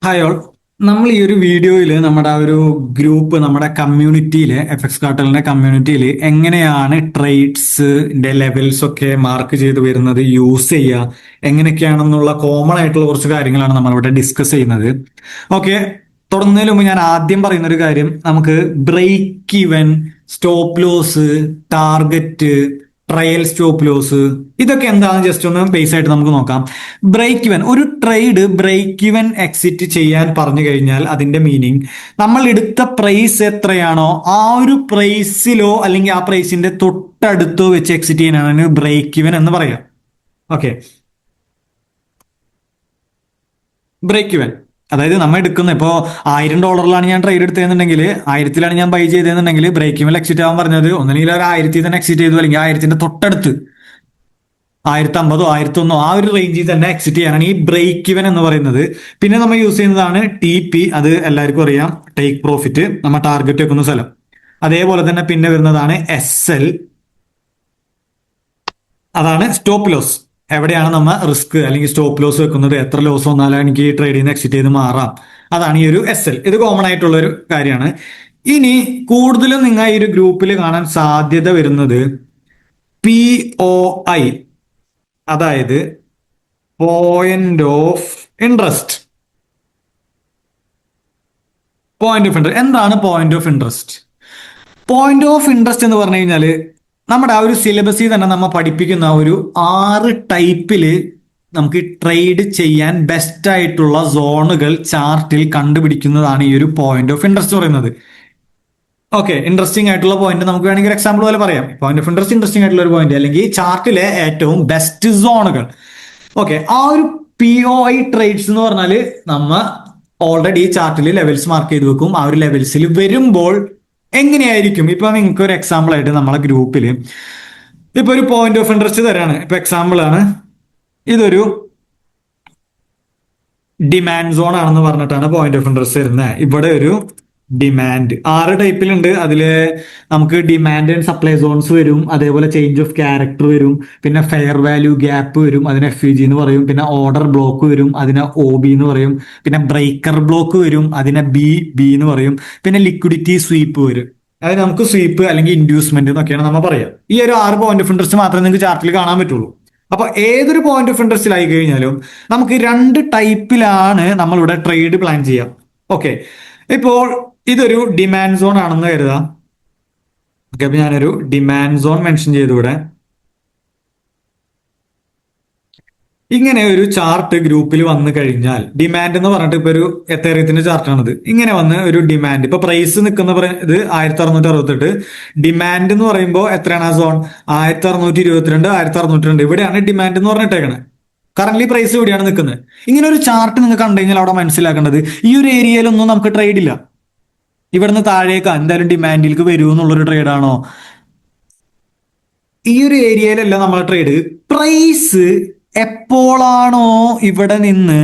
Hi all. നമ്മൾ ഈ ഒരു വീഡിയോയിൽ നമ്മുടെ ആ ഒരു ഗ്രൂപ്പ് നമ്മുടെ കമ്മ്യൂണിറ്റിയിലെ എഫ് കാർട്ടലിന്റെ കമ്മ്യൂണിറ്റിയിൽ എങ്ങനെയാണ് ട്രേഡ്സിന്റെ ലെവൽസ് ഒക്കെ മാർക്ക് ചെയ്ത് വരുന്നത്, യൂസ് ചെയ്യുക എങ്ങനെയൊക്കെയാണെന്നുള്ള കോമൺ ആയിട്ടുള്ള കുറച്ച് കാര്യങ്ങളാണ് നമ്മളിവിടെ ഡിസ്കസ് ചെയ്യുന്നത്. ഓക്കെ, തുടങ്ങുന്നതിന് മുമ്പ് ഞാൻ ആദ്യം പറയുന്ന ഒരു കാര്യം, നമുക്ക് break even, stop loss, target, trail stop loss, ഇതൊക്കെ എന്താണെന്ന് ജസ്റ്റ് ഒന്ന് ബേസ് ആയിട്ട് നമുക്ക് നോക്കാം. ബ്രേക്ക് ഇവൻ, ഒരു ട്രേഡ് ബ്രേക്ക് ഇവൻ എക്സിറ്റ് ചെയ്യാൻ പറഞ്ഞു കഴിഞ്ഞാൽ അതിന്റെ മീനിങ് നമ്മൾ എടുത്ത പ്രൈസ് എത്രയാണോ ആ ഒരു പ്രൈസിലോ അല്ലെങ്കിൽ ആ പ്രൈസിന്റെ തൊട്ടടുത്തോ വെച്ച് എക്സിറ്റ് ചെയ്യാനാണ് ബ്രേക്ക് ഇവൻ എന്ന് പറയാം. ഓക്കെ, ബ്രേക്ക് ഇവൻ അതായത് നമ്മൾ എടുക്കുന്ന ഇപ്പോൾ $1000 ഞാൻ ട്രേഡ് എടുത്തതെന്നുണ്ടെങ്കിൽ 1000 ഞാൻ ബൈ ചെയ്തതെന്നുണ്ടെങ്കിൽ ബ്രേക്ക് ഇവൻ എക്സിറ്റ് ആവാൻ പറഞ്ഞത് ഒന്നെങ്കിൽ ഒരു 1000 തന്നെ എക്സിറ്റ് ചെയ്തു, അല്ലെങ്കിൽ 1000 തൊട്ടടുത്ത് 1050 1001 ആ ഒരു റേഞ്ചിൽ തന്നെ എക്സിറ്റ് ചെയ്യാനാണ് ഈ ബ്രേക്ക് ഇവൻ എന്ന് പറയുന്നത്. പിന്നെ നമ്മൾ യൂസ് ചെയ്യുന്നതാണ് TP, അത് എല്ലാവർക്കും അറിയാം, ടേക്ക് പ്രോഫിറ്റ്, നമ്മൾ ടാർഗറ്റ് വെക്കുന്ന സ്ഥലം. അതേപോലെ തന്നെ പിന്നെ വരുന്നതാണ് SL, അതാണ് സ്റ്റോപ്പ് ലോസ്. എവിടെയാണ് നമ്മൾ റിസ്ക് അല്ലെങ്കിൽ സ്റ്റോപ്പ് ലോസ് വെക്കുന്നത്, എത്ര ലോസ് വന്നാലും എനിക്ക് ഈ ട്രേഡിൽ നിന്ന് എക്സിറ്റ് ചെയ്ത് മാറാം, അതാണ് ഈ ഒരു SL. ഇത് കോമൺ ആയിട്ടുള്ള ഒരു കാര്യമാണ്. ഇനി കൂടുതലും നിങ്ങൾ ഈ ഒരു ഗ്രൂപ്പിൽ കാണാൻ സാധ്യത വരുന്നത് POI, അതായത് point of interest. Point of interest എന്താണ് point of interest? Point of interest എന്ന് പറഞ്ഞു കഴിഞ്ഞാൽ നമ്മുടെ ആ ഒരു സിലബസിൽ തന്നെ നമ്മൾ പഠിപ്പിക്കുന്ന ഒരു 6 ടൈപ്പില് നമുക്ക് ട്രേഡ് ചെയ്യാൻ ബെസ്റ്റ് ആയിട്ടുള്ള സോണുകൾ ചാർട്ടിൽ കണ്ടുപിടിക്കുന്നതാണ് ഈ ഒരു പോയിന്റ് ഓഫ് ഇൻട്രസ്റ്റ് പറയുന്നത്. ഓക്കെ, ഇൻട്രസ്റ്റിംഗ് ആയിട്ടുള്ള പോയിന്റ് നമുക്ക് വേണമെങ്കിൽ ഒരു എക്സാമ്പിൾ പോലെ പറയാം. പോയിന്റ് ഓഫ് ഇൻട്രസ്റ്റ് ഇൻട്രസ്റ്റിംഗ് ആയിട്ടുള്ള ഒരു പോയിന്റ്, അല്ലെങ്കിൽ ചാർട്ടിലെ ഏറ്റവും ബെസ്റ്റ് സോണുകൾ. ഓക്കെ, ആ ഒരു POI ട്രേഡ്സ് എന്ന് പറഞ്ഞാൽ നമ്മ ഓൾറെഡി ഈ ചാർട്ടിൽ ലെവൽസ് മാർക്ക് ചെയ്ത് വെക്കും. ആ ഒരു ലെവൽസിൽ വരുമ്പോൾ എങ്ങനെയായിരിക്കും, ഇപ്പൊ നിങ്ങൾക്ക് ഒരു എക്സാമ്പിൾ ആയിട്ട് നമ്മളെ ഗ്രൂപ്പിൽ ഇപ്പൊ ഒരു പോയിന്റ് ഓഫ് ഇൻട്രസ്റ്റ് തരാണ്. ഇപ്പൊ എക്സാമ്പിൾ ആണ്, ഇതൊരു ഡിമാൻഡ് സോൺ ആണെന്ന് പറഞ്ഞിട്ടാണ് പോയിന്റ് ഓഫ് ഇൻട്രസ്റ്റ് വരുന്നത്. ഇവിടെ ഒരു ഡിമാൻഡ് 6 ടൈപ്പിലുണ്ട്. അതില് നമുക്ക് ഡിമാൻഡ് ആൻഡ് സപ്ലൈ സോൺസ് വരും, അതേപോലെ ചേഞ്ച് ഓഫ് ക്യാരക്ടർ വരും, പിന്നെ ഫെയർ വാല്യൂ ഗ്യാപ്പ് വരും, അതിന് FVG എന്ന് പറയും, പിന്നെ ഓർഡർ ബ്ലോക്ക് വരും, അതിന് OB എന്ന് പറയും, പിന്നെ ബ്രേക്കർ ബ്ലോക്ക് വരും, അതിനെ BB എന്ന് പറയും, പിന്നെ ലിക്വിഡിറ്റി സ്വീപ്പ് വരും. അതായത് നമുക്ക് സ്വീപ്പ് അല്ലെങ്കിൽ ഇൻഡ്യൂസ്മെന്റ് എന്നൊക്കെയാണ് നമ്മൾ പറയാം. ഈ ഒരു 6 പോയിന്റ് ഓഫ് ഇൻട്രസ്റ്റ് മാത്രമേ നിങ്ങൾക്ക് ചാർട്ടിൽ കാണാൻ പറ്റുള്ളൂ. അപ്പൊ ഏതൊരു പോയിന്റ് ഓഫ് ഇൻട്രസ്റ്റിലായി കഴിഞ്ഞാലും നമുക്ക് 2 ടൈപ്പിലാണ് നമ്മളിവിടെ ട്രേഡ് പ്ലാൻ ചെയ്യാം. ഓക്കെ, ഇപ്പോൾ ഇതൊരു ഡിമാൻഡ് സോൺ ആണെന്ന് കരുതാം. ഓക്കെ, അപ്പൊ ഞാനൊരു ഡിമാൻഡ് സോൺ മെൻഷൻ ചെയ്തു ഇവിടെ. ഇങ്ങനെ ഒരു ചാർട്ട് ഗ്രൂപ്പിൽ വന്നു കഴിഞ്ഞാൽ, ഡിമാൻഡ് എന്ന് പറഞ്ഞിട്ട് ഇപ്പൊ ഒരു എത്തേറിയത്തിന്റെ ചാർട്ടാണിത്. ഇങ്ങനെ വന്ന് ഒരു ഡിമാൻഡ്, ഇപ്പൊ പ്രൈസ് നിൽക്കുന്ന ഇത് 1668, ഡിമാൻഡ് എന്ന് പറയുമ്പോൾ എത്രയാണ് ആ സോൺ? 1622, 1602. ഇവിടെയാണ് ഡിമാൻഡ് എന്ന് പറഞ്ഞിട്ടേക്കണേ. കറന്റ് പ്രൈസ് ഇവിടെയാണ് നിൽക്കുന്നത്. ഇങ്ങനെ ഒരു ചാർട്ട് നിങ്ങൾക്ക് കണ്ടു കഴിഞ്ഞാൽ അവിടെ മനസ്സിലാക്കേണ്ടത് ഈ ഒരു ഏരിയയിലൊന്നും നമുക്ക് ട്രേഡ് ഇല്ല. ഇവിടുന്ന് താഴേക്ക് എന്തായാലും ഡിമാൻഡിലേക്ക് വരൂ എന്നുള്ളൊരു ട്രേഡാണോ? ഈ ഒരു ഏരിയയിലല്ല നമ്മളെ ട്രേഡ്. പ്രൈസ് എപ്പോഴാണോ ഇവിടെ നിന്ന്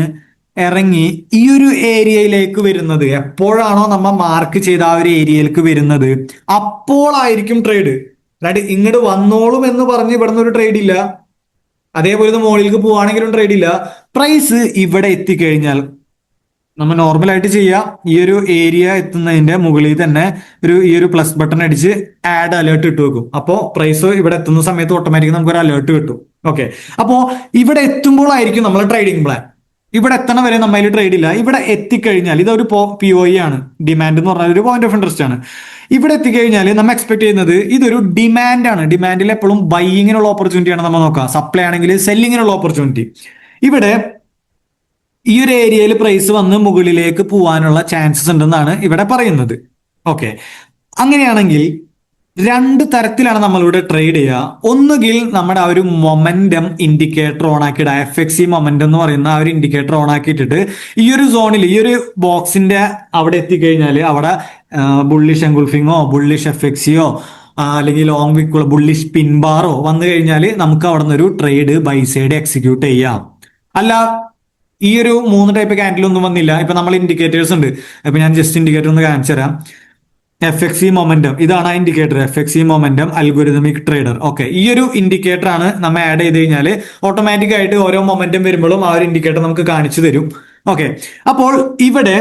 ഇറങ്ങി ഈ ഒരു ഏരിയയിലേക്ക് വരുന്നത്, എപ്പോഴാണോ നമ്മൾ മാർക്ക് ചെയ്ത ആ ഒരു ഏരിയയിലേക്ക് വരുന്നത്, അപ്പോഴായിരിക്കും ട്രേഡ്. അതായത് ഇങ്ങോട്ട് വന്നോളും എന്ന് പറഞ്ഞ് ഇവിടുന്ന് ഒരു ട്രേഡ് ഇല്ല. അതേപോലെ മുകളിലേക്ക് പോവാണെങ്കിലും ട്രേഡ് ഇല്ല. പ്രൈസ് ഇവിടെ എത്തിക്കഴിഞ്ഞാൽ നമ്മൾ നോർമലായിട്ട് ചെയ്യാം, ഈ ഒരു ഏരിയ എത്തുന്നതിന്റെ മുകളിൽ തന്നെ ഈ ഒരു പ്ലസ് ബട്ടൺ അടിച്ച് ആഡ് അലേർട്ട് ഇട്ട് വെക്കും. അപ്പോൾ പ്രൈസ് ഇവിടെ എത്തുന്ന സമയത്ത് ഓട്ടോമാറ്റിക് നമുക്ക് ഒരു അലേർട്ട് കിട്ടും. ഓക്കെ, അപ്പോൾ ഇവിടെ എത്തുമ്പോഴായിരിക്കും നമ്മൾ ട്രേഡിംഗ് പ്ലാൻ. ഇവിടെ എത്തണ വരെ നമ്മൾ ട്രേഡ് ഇല്ല. ഇവിടെ എത്തിക്കഴിഞ്ഞാൽ ഇതൊരു POI ആണ്, ഡിമാൻഡ് എന്ന് പറഞ്ഞാൽ ഒരു പോയിന്റ് ഓഫ് ഇൻട്രസ്റ്റ് ആണ്. ഇവിടെ എത്തിക്കഴിഞ്ഞാൽ നമ്മൾ എക്സ്പെക്ട് ചെയ്യുന്നത് ഇതൊരു ഡിമാൻഡ് ആണ്. ഡിമാൻഡിൽ എപ്പോഴും ബൈയിങ്ങിനുള്ള ഓപ്പർച്യൂണിറ്റിയാണ് നമ്മൾ നോക്കുക, സപ്ലൈ ആണെങ്കിൽ സെല്ലിങ്ങിനുള്ള ഓപ്പർച്യൂണിറ്റി. ഇവിടെ ഈ ഒരു ഏരിയയിൽ പ്രൈസ് വന്ന് മുകളിലേക്ക് പോകാനുള്ള ചാൻസസ് ഉണ്ടെന്നാണ് ഇവിടെ പറയുന്നത്. ഓക്കെ, അങ്ങനെയാണെങ്കിൽ 2 തരത്തിലാണ് നമ്മളിവിടെ ട്രേഡ് ചെയ്യുക. ഒന്നുകിൽ നമ്മുടെ ആ ഒരു മൊമെന്റം ഇൻഡിക്കേറ്റർ ഓൺ ആക്കിയിട്ട്, FXE മൊമെന്റം എന്ന് പറയുന്ന ആ ഒരു ഇൻഡിക്കേറ്റർ ഓൺ ആക്കിയിട്ടിട്ട് ഈ ഒരു സോണിൽ, ഈ ഒരു ബോക്സിന്റെ അവിടെ എത്തിക്കഴിഞ്ഞാൽ അവിടെ ബുള്ളിഷ് എൻഗുൾഫിങ്ങോ ബുള്ളിഷ് FXEയോ അല്ലെങ്കിൽ ലോങ് വിക്കുള്ള ബുള്ളിഷ് പിൻബാറോ വന്നു കഴിഞ്ഞാൽ നമുക്ക് അവിടെ നിന്ന് ഒരു ട്രേഡ് ബൈ സൈഡ് എക്സിക്യൂട്ട് ചെയ്യാം. അല്ല, ഈ ഒരു 3 ടൈപ്പ് ക്യാൻഡിൽ ഒന്നും വന്നില്ല, ഇപ്പൊ നമ്മൾ ഇൻഡിക്കേറ്റേഴ്സ് ഉണ്ട്. ഇപ്പൊ ഞാൻ ജസ്റ്റ് ഇൻഡിക്കേറ്റർ ഒന്ന് കാണിച്ചു തരാം. FXE മൊമെന്റം, ഇതാണ് ആ indicator, FXE momentum algorithmic trader. Okay, ഈ ഒരു ഇൻഡിക്കേറ്റർ ആണ് നമ്മൾ ആഡ് ചെയ്ത് കഴിഞ്ഞാൽ ഓട്ടോമാറ്റിക് ആയിട്ട് ഓരോ മൊമെന്റം വരുമ്പോഴും ആ ഒരു ഇൻഡിക്കേറ്റർ നമുക്ക് കാണിച്ചു തരും. ഓക്കെ, അപ്പോൾ ഇവിടെ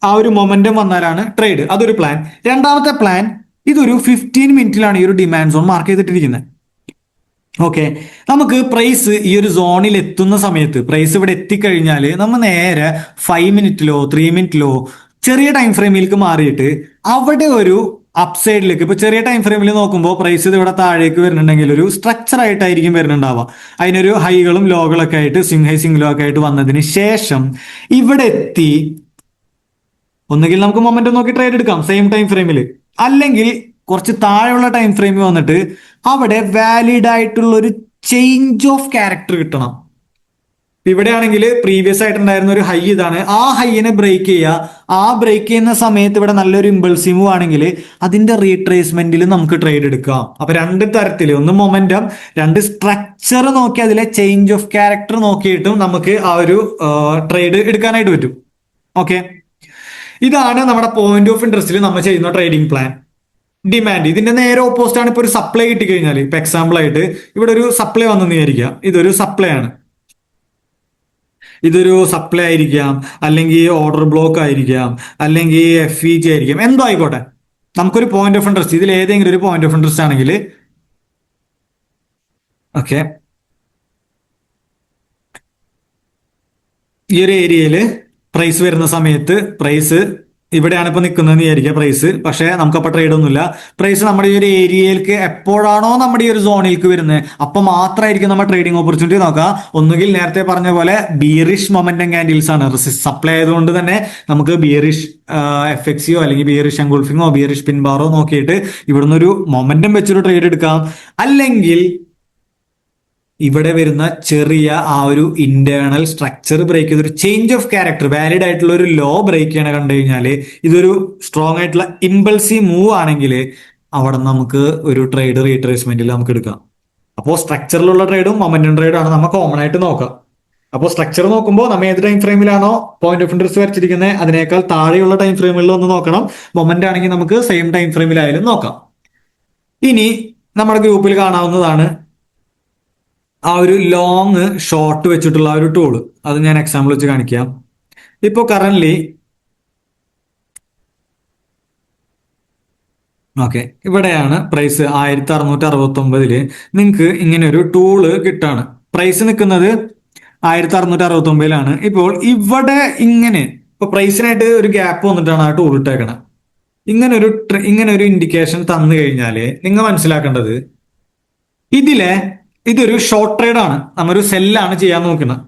ആ ഒരു മൊമെന്റം വന്നാലാണ് ട്രേഡ്, അതൊരു പ്ലാൻ. രണ്ടാമത്തെ പ്ലാൻ, ഇതൊരു 15 മിനിറ്റിലാണ് ഈ ഒരു ഡിമാൻഡ് സോൺ മാർക്ക് ചെയ്തിട്ടിരിക്കുന്നത്. ഓക്കെ, നമുക്ക് പ്രൈസ് ഈ ഒരു സോണിൽ എത്തുന്ന സമയത്ത്, പ്രൈസ് ഇവിടെ എത്തിക്കഴിഞ്ഞാൽ നമ്മൾ നേരെ 5 മിനിറ്റിലോ 3 മിനിറ്റിലോ ചെറിയ ടൈം ഫ്രെയിമിലേക്ക് മാറിയിട്ട് അവിടെ ഒരു അപ്സൈഡിലേക്ക്, ഇപ്പൊ ചെറിയ ടൈം ഫ്രെയിമിൽ നോക്കുമ്പോൾ പ്രൈസ് ഇത് ഇവിടെ താഴേക്ക് വരുന്നുണ്ടെങ്കിൽ ഒരു സ്ട്രക്ചർ ആയിട്ടായിരിക്കും വരുന്നുണ്ടാവുക. അതിനൊരു ഹൈകളും ലോകളൊക്കെ ആയിട്ട്, സ്വിംഗ് ഹൈ സ്വിംഗ് ലോ ഒക്കെ ആയിട്ട് വന്നതിന് ശേഷം ഇവിടെ എത്തി ഒന്നുകിൽ നമുക്ക് മൊമെന്റം നോക്കി ട്രേഡ് എടുക്കാം സെയിം ടൈം ഫ്രെയിമിൽ, അല്ലെങ്കിൽ കുറച്ച് താഴെയുള്ള ടൈം ഫ്രെയിമിൽ വന്നിട്ട് അവിടെ വാലിഡ് ആയിട്ടുള്ള ഒരു ചേഞ്ച് ഓഫ് ക്യാരക്ടർ കിട്ടണം. ഇവിടെയാണെങ്കിൽ പ്രീവിയസ് ആയിട്ടുണ്ടായിരുന്ന ഒരു ഹൈ ഇതാണ്, ആ ഹൈനെ ബ്രേക്ക് ചെയ്യുക. ആ ബ്രേക്ക് ചെയ്യുന്ന സമയത്ത് ഇവിടെ നല്ലൊരു ഇമ്പൾസീവ് മൂവ് ആണെങ്കിൽ അതിന്റെ റീട്രേസ്മെന്റിൽ നമുക്ക് ട്രേഡ് എടുക്കാം. അപ്പൊ രണ്ട് തരത്തിൽ, ഒന്ന് മൊമെന്റം, രണ്ട് സ്ട്രക്ചർ നോക്കി അതിലെ ചേഞ്ച് ഓഫ് ക്യാരക്ടർ നോക്കിയിട്ടും നമുക്ക് ആ ഒരു ട്രേഡ് എടുക്കാനായിട്ട് പറ്റും. ഓക്കെ, ഇതാണ് നമ്മുടെ പോയിന്റ് ഓഫ് ഇൻട്രസ്റ്റിൽ നമ്മൾ ചെയ്യുന്ന ട്രേഡിംഗ് പ്ലാൻ. ഡിമാൻഡ് ഇതിന്റെ നേരെ ഓപ്പോസിറ്റ് ആണ്. ഇപ്പൊ ഒരു സപ്ലൈ കിട്ടിക്കഴിഞ്ഞാൽ, ഇപ്പൊ എക്സാമ്പിൾ ആയിട്ട് ഇവിടെ ഒരു സപ്ലൈ വന്നെന്ന് വിചാരിക്കുക, ഇതൊരു സപ്ലൈ ആണ്, ഇതൊരു സപ്ലൈ ആയിരിക്കാം, അല്ലെങ്കിൽ ഓർഡർ ബ്ലോക്ക് ആയിരിക്കാം, അല്ലെങ്കിൽ FEG ആയിരിക്കാം, എന്തോ ആയിക്കോട്ടെ. നമുക്കൊരു പോയിന്റ് ഓഫ് ഇൻട്രസ്റ്റ്, ഇതിൽ ഏതെങ്കിലും ഒരു പോയിന്റ് ഓഫ് ഇൻട്രസ്റ്റ് ആണെങ്കിൽ ഓക്കെ, ഈ ഒരു ഏരിയയിൽ പ്രൈസ് വരുന്ന സമയത്ത്, പ്രൈസ് ഇവിടെയാണ് ഇപ്പൊ നിൽക്കുന്നതെന്ന് വിചാരിക്കുക പ്രൈസ്, പക്ഷേ നമുക്കപ്പോൾ ട്രേഡ് ഒന്നുമില്ല. പ്രൈസ് നമ്മുടെ ഈ ഒരു ഏരിയയിലേക്ക് എപ്പോഴാണോ നമ്മുടെ ഈ ഒരു സോണിലേക്ക് വരുന്നത് അപ്പൊ മാത്രമായിരിക്കും നമ്മൾ ട്രേഡിംഗ് ഓപ്പർച്യൂണിറ്റി നോക്കുക. ഒന്നുകിൽ നേരത്തെ പറഞ്ഞ പോലെ ബിയറിഷ് മൊമെന്റം ക്യാൻഡിൽസ് ആണ്, സപ്ലൈ ആയതുകൊണ്ട് തന്നെ നമുക്ക് ബിയറിഷ് FXO അല്ലെങ്കിൽ ബിയറിഷ് എൻഗുൾഫിങ്ങോ ബിയറിഷ് പിൻബാറോ നോക്കിയിട്ട് ഇവിടുന്ന് ഒരു മൊമെന്റം വെച്ചൊരു ട്രേഡ് എടുക്കാം. അല്ലെങ്കിൽ ഇവിടെ വരുന്ന ചെറിയ ആ ഒരു ഇന്റേണൽ സ്ട്രക്ചർ ബ്രേക്ക് ചെയ്ത് ഒരു ചേഞ്ച് ഓഫ് ക്യാരക്ടർ, വാലിഡ് ആയിട്ടുള്ള ഒരു ലോ ബ്രേക്ക് ചെയ്യണ കണ്ടു കഴിഞ്ഞാൽ, ഇതൊരു സ്ട്രോങ് ആയിട്ടുള്ള ഇമ്പൾസീവ് മൂവ് ആണെങ്കിൽ അവിടെ നമുക്ക് ഒരു ട്രേഡ് റീട്രേസ്മെന്റിൽ നമുക്ക് എടുക്കാം. അപ്പോൾ സ്ട്രക്ചറിലുള്ള ട്രേഡും മൊമെന്റം ട്രേഡും ആണ് നമ്മൾ കോമൺ ആയിട്ട് നോക്കാം. അപ്പോൾ സ്ട്രക്ചർ നോക്കുമ്പോൾ നമ്മൾ ഏത് ടൈം ഫ്രെയിമിലാണോ പോയിന്റ് ഓഫ് ഇൻട്രസ്റ്റ് വരച്ചിരിക്കുന്നത് അതിനേക്കാൾ താഴെയുള്ള ടൈം ഫ്രെയിമിൽ ഒന്ന് നോക്കണം. മൊമെന്റ് ആണെങ്കിൽ നമുക്ക് സെയിം ടൈം ഫ്രെയിമിലായാലും നോക്കാം. ഇനി നമ്മുടെ ഗ്രൂപ്പിൽ കാണാവുന്നതാണ് ആ ഒരു ലോങ് ഷോർട്ട് വെച്ചിട്ടുള്ള ഒരു ടൂള്. അത് ഞാൻ എക്സാമ്പിൾ വെച്ച് കാണിക്കാം. ഇപ്പോ കറന്റ് ഓക്കെ, ഇവിടെയാണ് പ്രൈസ് 1669. നിങ്ങൾക്ക് ഇങ്ങനെ ഒരു ടൂള് കിട്ടാണ്. പ്രൈസ് നിൽക്കുന്നത് 1669. ഇപ്പോൾ ഇവിടെ ഇപ്പൊ പ്രൈസിനായിട്ട് ഒരു ഗ്യാപ്പ് വന്നിട്ടാണ് ആ ടൂൾ ഇട്ടേക്കണത്. ഇങ്ങനെ ഒരു ഇൻഡിക്കേഷൻ തന്നു കഴിഞ്ഞാല് നിങ്ങൾ മനസ്സിലാക്കേണ്ടത് ഇതൊരു ഷോർട്ട് ട്രേഡ് ആണ്, നമ്മൊരു സെല്ലാണ് ചെയ്യാൻ നോക്കുന്നത്.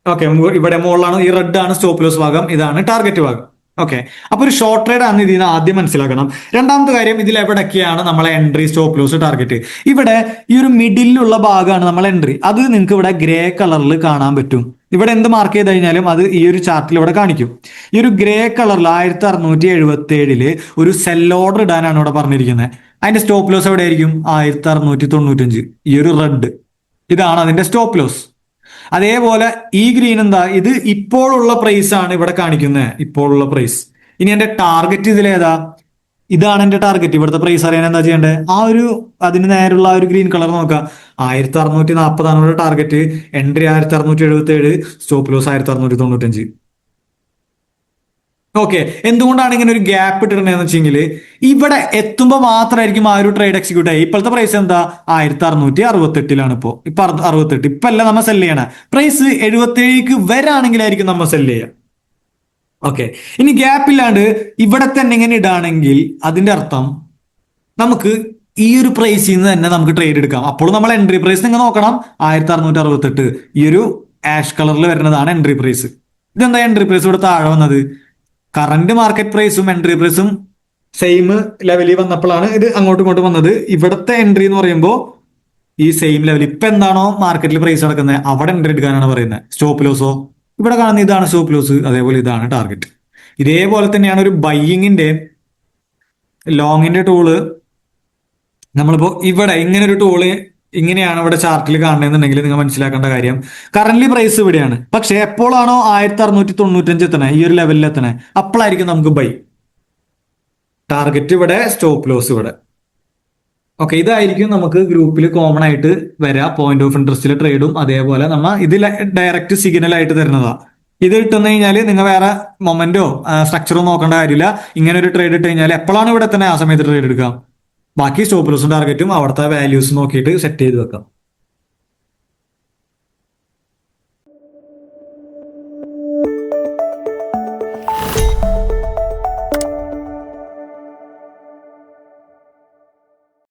ഓക്കെ, ഇവിടെ മുകളിലാണ് ഈ റെഡ് ആണ് സ്റ്റോപ്പ് ലോസ് ഭാഗം, ഇതാണ് ടാർഗറ്റ് ഭാഗം. ഓക്കെ, അപ്പൊ ഒരു ഷോർട്ട് ട്രേഡ് ആണ് ഇതിന് ആദ്യം മനസ്സിലാക്കണം. രണ്ടാമത്തെ കാര്യം, ഇതിൽ എവിടൊക്കെയാണ് നമ്മളെ എൻട്രി, സ്റ്റോപ്പ് ലോസ്, ടാർഗറ്റ്. ഇവിടെ ഈ ഒരു മിഡിലുള്ള ഭാഗമാണ് നമ്മളെ എൻട്രി. അത് നിങ്ങൾക്ക് ഇവിടെ ഗ്രേ കളറിൽ കാണാൻ പറ്റും. ഇവിടെ എന്ത് മാർക്ക് ചെയ്ത് കഴിഞ്ഞാലും അത് ഈ ഒരു ചാർട്ടിൽ ഇവിടെ കാണിക്കും. ഈ ഒരു ഗ്രേ കളറിൽ 1677 ഒരു സെൽ ഓർഡർ ഇടാനാണ് ഇവിടെ പറഞ്ഞിരിക്കുന്നത്. അതിന്റെ സ്റ്റോപ്പ് ലോസ് എവിടെ ആയിരിക്കും? 1695. ഈ ഒരു റെഡ് ഇതാണ് അതിന്റെ സ്റ്റോപ്പ് ലോസ്. അതേപോലെ ഈ ഗ്രീൻ എന്താ? ഇത് ഇപ്പോഴുള്ള പ്രൈസ് ആണ് ഇവിടെ കാണിക്കുന്നത്, ഇപ്പോഴുള്ള പ്രൈസ്. ഇനി എന്റെ ടാർഗറ്റ് ഇതിലേതാ? ഇതാണ് എന്റെ ടാർഗറ്റ്. ഇവിടുത്തെ പ്രൈസ് അറിയാൻ എന്താ ചെയ്യേണ്ടത്? അതിന് നേരുള്ള ആ ഒരു ഗ്രീൻ കളർ നോക്കാം. 1640 ആണ് ഇവിടെ target. Entry 1677, stop loss 1695. Okay, എന്തുകൊണ്ടാണ് ഇങ്ങനെ ഒരു ഗ്യാപ്പ് ഇട്ടിട്ടുണ്ടെന്ന് വെച്ചെങ്കിൽ ഇവിടെ എത്തുമ്പോൾ മാത്രമായിരിക്കും ആ ഒരു ട്രേഡ് എക്സിക്യൂട്ട് ആയി. ഇപ്പോഴത്തെ പ്രൈസ് എന്താ? 1668 ഇപ്പൊ 68. ഇപ്പൊ അല്ല നമ്മൾ സെല് ചെയ്യണ. പ്രൈസ് 77 വരാണെങ്കിലായിരിക്കും നമ്മൾ സെല് ചെയ്യുക. ഓക്കെ, ഇനി ഗ്യാപ്പ് ഇല്ലാണ്ട് ഇവിടെ തന്നെ ഇങ്ങനെ ഇടാണെങ്കിൽ അതിന്റെ അർത്ഥം നമുക്ക് ഈ ഒരു പ്രൈസിൽ നിന്ന് തന്നെ നമുക്ക് ട്രേഡ് എടുക്കാം. അപ്പോൾ നമ്മൾ എൻട്രി പ്രൈസ് നിങ്ങൾ നോക്കണം, 1668. ഈ ഒരു ആഷ് കളറിൽ വരുന്നതാണ് എൻട്രി പ്രൈസ്. ഇതെന്താ എൻട്രി പ്രൈസ് ഇവിടെ താഴെ വന്നത്? കറന്റ് മാർക്കറ്റ് പ്രൈസും എൻട്രി പ്രൈസും സെയിം ലെവലിൽ വന്നപ്പോഴാണ് ഇത് അങ്ങോട്ടും ഇങ്ങോട്ടും വന്നത്. ഇവിടുത്തെ എൻട്രി എന്ന് പറയുമ്പോൾ ഈ സെയിം ലെവൽ, ഇപ്പൊ എന്താണോ മാർക്കറ്റിൽ പ്രൈസ് നടക്കുന്നത് അവിടെ എൻട്രി എടുക്കാനാണ് പറയുന്നത്. സ്റ്റോപ്പ് ലോസോ ഇവിടെ കാണുന്ന ഇതാണ് സ്റ്റോപ്പ് ലോസ്, അതേപോലെ ഇതാണ് ടാർഗറ്റ്. ഇതേപോലെ തന്നെയാണ് ഒരു ബൈയിങ്ങിന്റെ ലോങ്ങിന്റെ ടൂള്. നമ്മളിപ്പോ ഇവിടെ ഇങ്ങനെ ഒരു ടൂള് ഇങ്ങനെയാണ് ഇവിടെ ചാർട്ടിൽ കാണണമെന്നുണ്ടെങ്കിൽ നിങ്ങൾ മനസ്സിലാക്കേണ്ട കാര്യം, കറന്റ് പ്രൈസ് ഇവിടെയാണ്. പക്ഷെ എപ്പോഴാണോ 1695 എത്തണേ, ഈ ഒരു ലെവലിൽ എത്തണേ, അപ്പോഴായിരിക്കും നമുക്ക് ബൈ. ടാർഗറ്റ് ഇവിടെ, സ്റ്റോപ്പ് ലോസ് ഇവിടെ. ഓക്കെ, ഇതായിരിക്കും നമുക്ക് ഗ്രൂപ്പിൽ കോമൺ ആയിട്ട് വരാ. പോയിന്റ് ഓഫ് ഇൻട്രസ്റ്റിലെ ട്രേഡും അതേപോലെ നമ്മ ഇതിൽ ഡയറക്റ്റ് സിഗ്നൽ ആയിട്ട് തരുന്നതാ. ഇത് ഇട്ടെന്ന് കഴിഞ്ഞാൽ നിങ്ങൾ വേറെ മൊമെന്റോ സ്ട്രക്ചറോ നോക്കേണ്ട കാര്യമില്ല. ഇങ്ങനെ ഒരു ട്രേഡ് ഇട്ട് കഴിഞ്ഞാൽ എപ്പോഴാണ് ഇവിടെ തന്നെ ആ സമയത്ത് ട്രേഡ് എടുക്കാം. ബാക്കി സ്റ്റോപ്പ് ലോസും ടാർഗറ്റും അവിടുത്തെ വാല്യൂസ് നോക്കിയിട്ട് സെറ്റ് ചെയ്ത് വെക്കാം.